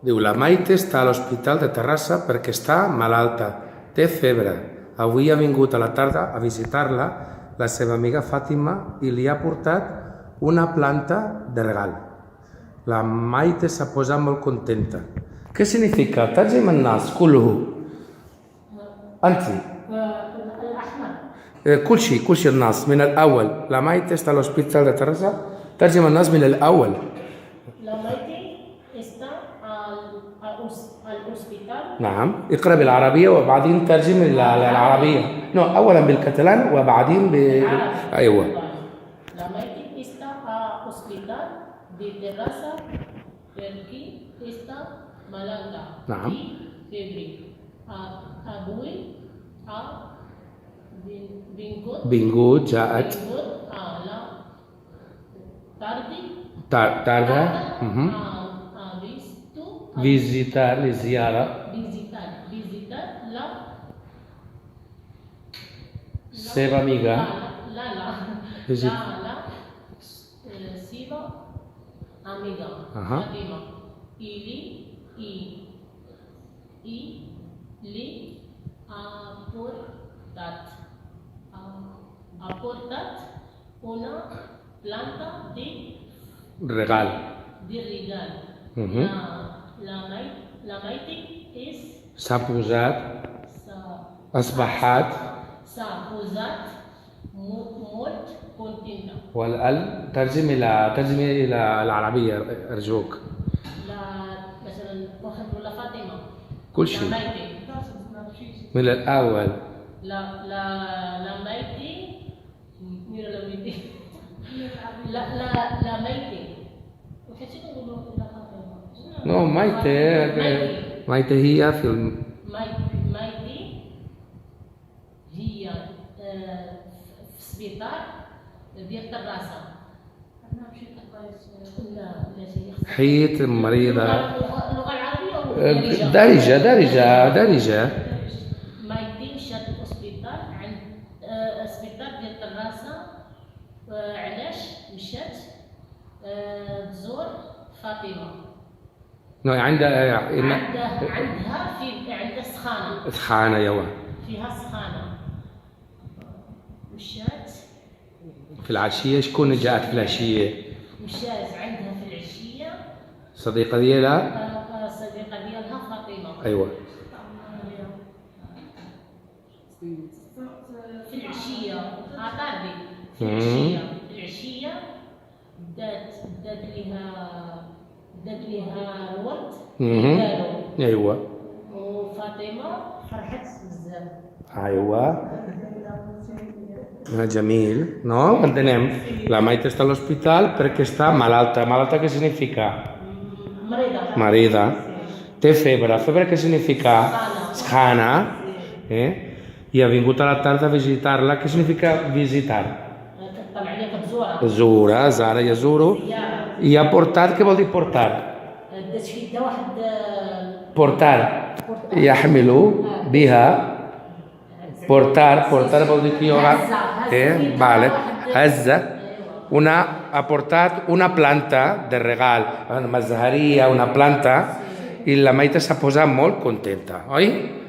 Diu, la Maite està a l'Hospital de Terrassa perquè està malalta, té febre. Avui ha vingut a la tarda a visitar-la la seva amiga Fàtima i li ha portat una planta de regal. La Maite s'ha posat molt contenta. Què significa? ترجم الناس كله أنت كل شيء الناس من الأول. La Maite està a l'Hospital de Terrassa. ترجم الناس من الأول. نعم اقرأ بالعربية وبعدين ترجم العربية. نو أولا بالكتالان وبعدين أيوة. La Maite está a hospital de Terrassa porque está malada. نعم. Febre. أبوي بنقول جاءت tarda visitar لزيارة la seva amiga seva amiga Fatima li ha portat una planta de regal. La Maite s'ha posat أصبحت molt contenta. والآن ترجمي إلى العربية أرجوك. مثلا واحد ولا فاطمة كل شيء من الأول. لا مايتي لا مايتي نو مايتي هي في مايتي هي في سبيطار ديال الراسة. حيت مريضة. اللغة العربية دارجة. مايتي مشات للأسبيطار عند السبيطار ديال الراسة. علاش مشات تزور فاطمة؟ عندها سخانة يوا فيها سخانة. مشات في العشية. شكون جاءت في العشية؟ مشات عندها في العشية صديقة ديالها فاطمة. أيوة. في العشية طاردي في العشية دات لها الورد دارو. أيوة. وفاطمة فرحت بزاف. أيوة. جميل. No, entenem. La Maite està a l'hospital perquè està malalta. Malalta què significa? Marida. Té febre. Febre què significa? Skhana. I ha vingut a la tarda a visitar-la. Què significa visitar? زورة. زارة يزورو. I ha portat, què vol dir portar? Portar. يحمل بها. Portar vol dir que jo... Vale. Hazza. Ha portat una planta de regal. Una mazzaharia, una planta. I la Maite s'ha posat molt contenta, oi?